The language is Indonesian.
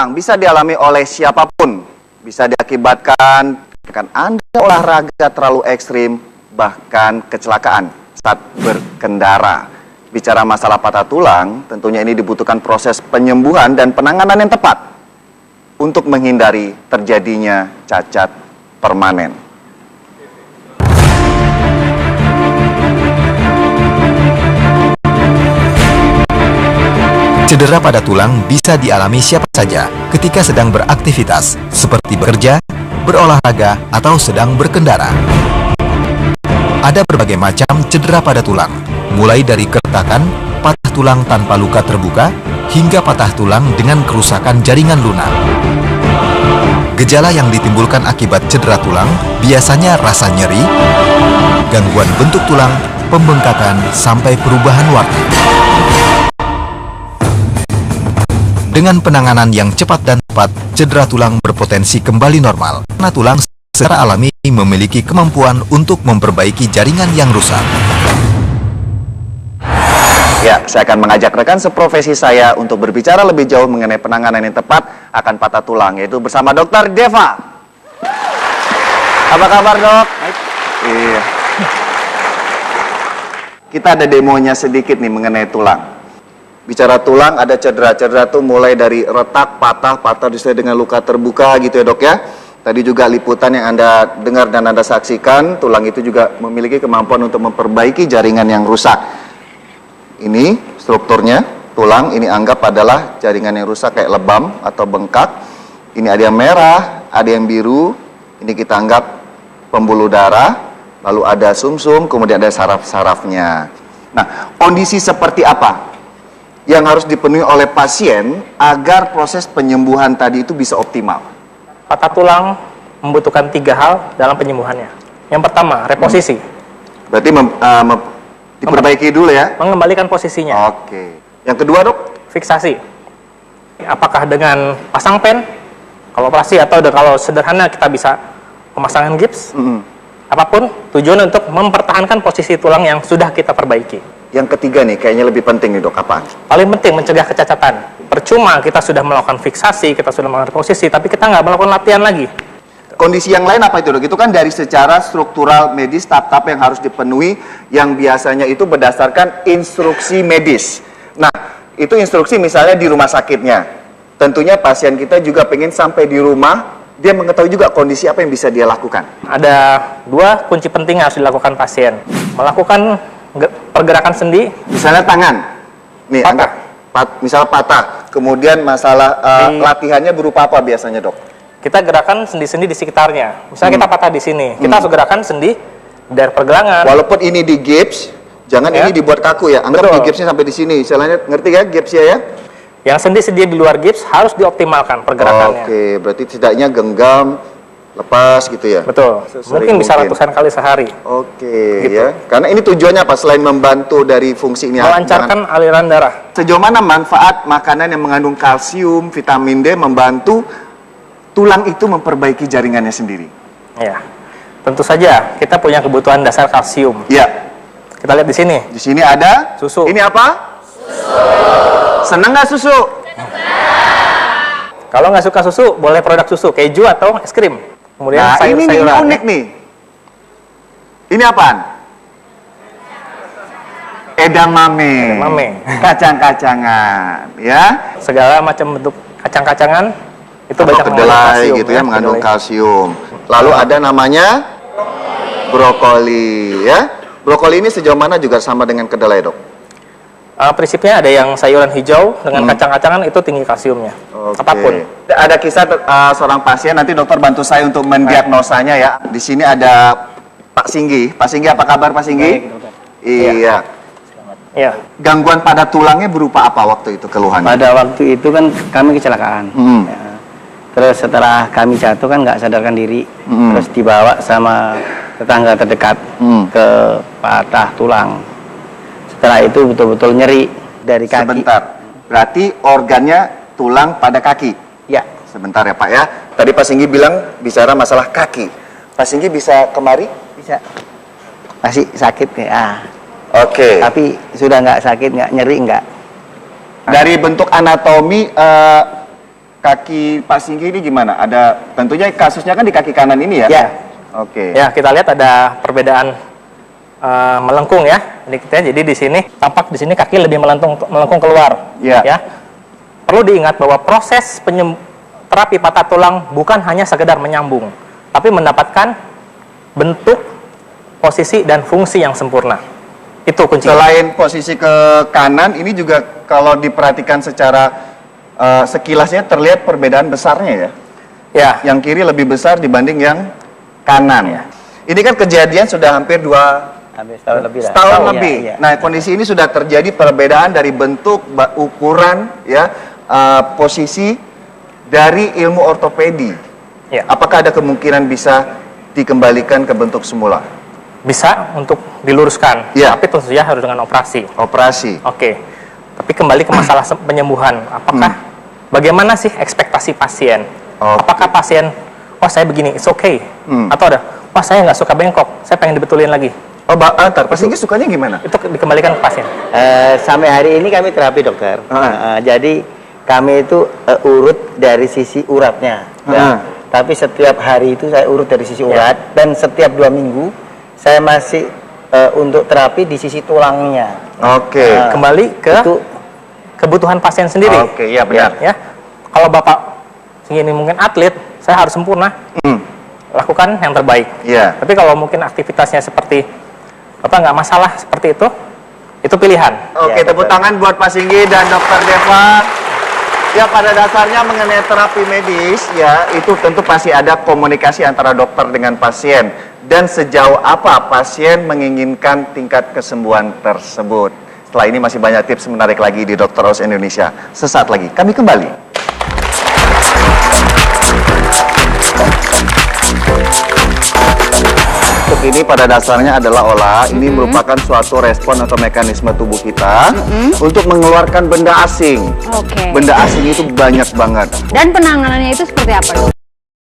tulang bisa dialami oleh siapapun. Bisa diakibatkan kan Anda olahraga terlalu ekstrim, bahkan kecelakaan saat berkendara. Bicara masalah patah tulang, tentunya ini dibutuhkan proses penyembuhan dan penanganan yang tepat untuk menghindari terjadinya cacat permanen. Cedera pada tulang bisa dialami siapa saja ketika sedang beraktivitas, seperti bekerja, berolahraga, atau sedang berkendara. Ada berbagai macam cedera pada tulang, mulai dari keretakan, patah tulang tanpa luka terbuka, hingga patah tulang dengan kerusakan jaringan lunak. Gejala yang ditimbulkan akibat cedera tulang biasanya rasa nyeri, gangguan bentuk tulang, pembengkakan, sampai perubahan warna. Dengan penanganan yang cepat dan tepat, cedera tulang berpotensi kembali normal, karena tulang secara alami memiliki kemampuan untuk memperbaiki jaringan yang rusak. Ya, saya akan mengajak rekan seprofesi saya untuk berbicara lebih jauh mengenai penanganan yang tepat akan patah tulang, yaitu bersama Dr. Deva. Apa kabar, Dok? Baik. Iya. Kita ada demonya sedikit nih mengenai tulang. Bicara tulang, ada cedera-cedera tuh mulai dari retak, patah disertai dengan luka terbuka gitu ya, Dok ya. Tadi juga liputan yang Anda dengar dan Anda saksikan, tulang itu juga memiliki kemampuan untuk memperbaiki jaringan yang rusak. Ini strukturnya, tulang ini anggap adalah jaringan yang rusak kayak lebam atau bengkak. Ini ada yang merah, ada yang biru, ini kita anggap pembuluh darah, lalu ada sumsum, kemudian ada saraf-sarafnya. Nah, kondisi seperti apa yang harus dipenuhi oleh pasien agar proses penyembuhan tadi itu bisa optimal? Patah tulang membutuhkan 3 hal dalam penyembuhannya. Yang pertama, reposisi. Berarti diperbaiki dulu ya? Mengembalikan posisinya. Oke. Yang kedua, Dok? Fiksasi. Apakah dengan pasang pen, kalau operasi, atau kalau sederhana kita bisa pemasangan gips. Apapun, tujuan untuk mempertahankan posisi tulang yang sudah kita perbaiki. Yang ketiga nih, kayaknya lebih penting nih, Dok, apa? Paling penting mencegah kecacatan. Percuma kita sudah melakukan fiksasi, kita sudah melakukan posisi, tapi kita nggak melakukan latihan lagi. Kondisi yang lain apa itu, Dok? Itu kan dari secara struktural medis, tahap-tahap yang harus dipenuhi, yang biasanya itu berdasarkan instruksi medis. Nah, itu instruksi misalnya di rumah sakitnya. Tentunya pasien kita juga pengen sampai di rumah, dia mengetahui juga kondisi apa yang bisa dia lakukan. Ada 2 kunci penting yang harus dilakukan pasien. Melakukan pergerakan sendi, misalnya tangan, nih patah. Misal patah, kemudian masalah latihannya berupa apa biasanya, Dok? Kita gerakan sendi-sendi di sekitarnya. Misalnya kita patah di sini, kita harus gerakan sendi dari pergelangan. Walaupun ini di gips, jangan ini dibuat kaku ya. Anggap di gipsnya sampai di sini. Istilahnya ngerti ya gipsnya ya? Yang sendi-sendi di luar gips harus dioptimalkan pergerakannya. Oke, berarti setidaknya genggam, lepas gitu ya? Betul. Mungkin bisa ratusan kali sehari. Oke, gitu. ya. Karena ini tujuannya apa? Selain membantu dari fungsi ini, melancarkan aliran darah. Sejauh mana manfaat makanan yang mengandung kalsium, vitamin D membantu tulang itu memperbaiki jaringannya sendiri? Ya, tentu saja kita punya kebutuhan dasar kalsium. Iya. Kita lihat di sini. Di sini ada susu. Ini apa? Susu. Seneng nggak susu? Kalau nggak suka susu, boleh produk susu, keju atau es krim. Kemudian nah, ini unik nih. Ini apaan? Edamame. Edamame. Kacang-kacangan, ya. Segala macam bentuk kacang-kacangan itu banyak kedelai gitu ya, mengandung kalsium. Lalu ada namanya brokoli, ya. Brokoli ini sejauh mana juga sama dengan kedelai, Dok? Prinsipnya ada yang sayuran hijau dengan kacang-kacangan itu tinggi kalsiumnya. Apapun. Ada kisah seorang pasien, nanti dokter bantu saya untuk mendiagnosanya ya. Di sini ada Pak Singgi. Pak Singgi, apa kabar Pak Singgi? Iya. Iya. Gangguan pada tulangnya berupa apa waktu itu keluhannya? Pada waktu itu kan kami kecelakaan. Ya. Terus setelah kami jatuh kan nggak sadarkan diri. Terus dibawa sama tetangga terdekat ke patah tulang. Setelah itu betul-betul nyeri dari kaki. Sebentar, berarti organnya tulang pada kaki? Ya. Sebentar ya Pak ya. Tadi Pak Singgi bilang bicara masalah kaki. Pak Singgi bisa kemari? Bisa. Masih sakit ya. Oke. Tapi sudah nggak sakit, nggak nyeri, nggak. Dari bentuk anatomi kaki Pak Singgi ini gimana? Ada tentunya kasusnya kan di kaki kanan ini ya? Ya. Oke. Ya, kita lihat ada perbedaan melengkung ya. Jadi di sini tampak di sini kaki lebih melengkung keluar. Ya. Ya. Perlu diingat bahwa proses terapi patah tulang bukan hanya sekedar menyambung, tapi mendapatkan bentuk, posisi dan fungsi yang sempurna. Itu kuncinya. Selain posisi ke kanan, ini juga kalau diperhatikan secara sekilasnya terlihat perbedaan besarnya ya. Ya. Yang kiri lebih besar dibanding yang kanan. Ya. Ini kan kejadian sudah hampir Hampir setahun lebih lah. setahun Ya, lebih. ya. Nah, kondisi ini sudah terjadi perbedaan dari bentuk, ukuran, ya, posisi dari ilmu ortopedi. Ya. Apakah ada kemungkinan bisa dikembalikan ke bentuk semula? Bisa untuk diluruskan, Ya. tapi tentu saja harus dengan operasi. Operasi. Oke. Tapi kembali ke masalah penyembuhan. Apakah bagaimana sih ekspektasi pasien? Oke. Apakah pasien, wah saya begini, it's okay. Atau ada, wah saya nggak suka bengkok, saya pengen dibetulin lagi. Oh, antar. Pak Singgi sukanya gimana? Itu dikembalikan ke pasien. Sampai hari ini kami terapi dokter. Jadi kami itu urut dari sisi uratnya. Ya. Tapi setiap hari itu saya urut dari sisi urat dan setiap 2 minggu saya masih untuk terapi di sisi tulangnya. Oke. Kembali ke Itu kebutuhan pasien sendiri. Oke, iya benar. Ya. Kalau Bapak ini mungkin atlet, saya harus sempurna. Lakukan yang terbaik. Iya. Tapi kalau mungkin aktivitasnya seperti Bapak nggak masalah seperti itu pilihan. Oke, Ya, tepuk betul. tangan buat Pak Singgi dan Dokter Deva. Ya, pada dasarnya mengenai terapi medis, ya, itu tentu pasti ada komunikasi antara dokter dengan pasien. Dan sejauh apa pasien menginginkan tingkat kesembuhan tersebut. Setelah ini masih banyak tips menarik lagi di Dr. Oz Indonesia. Sesaat lagi, kami kembali. Untuk ini pada dasarnya adalah olah. Ini merupakan suatu respon atau mekanisme tubuh kita untuk mengeluarkan benda asing. Oke. Benda asing itu banyak banget. Dan penanganannya itu seperti apa, dok?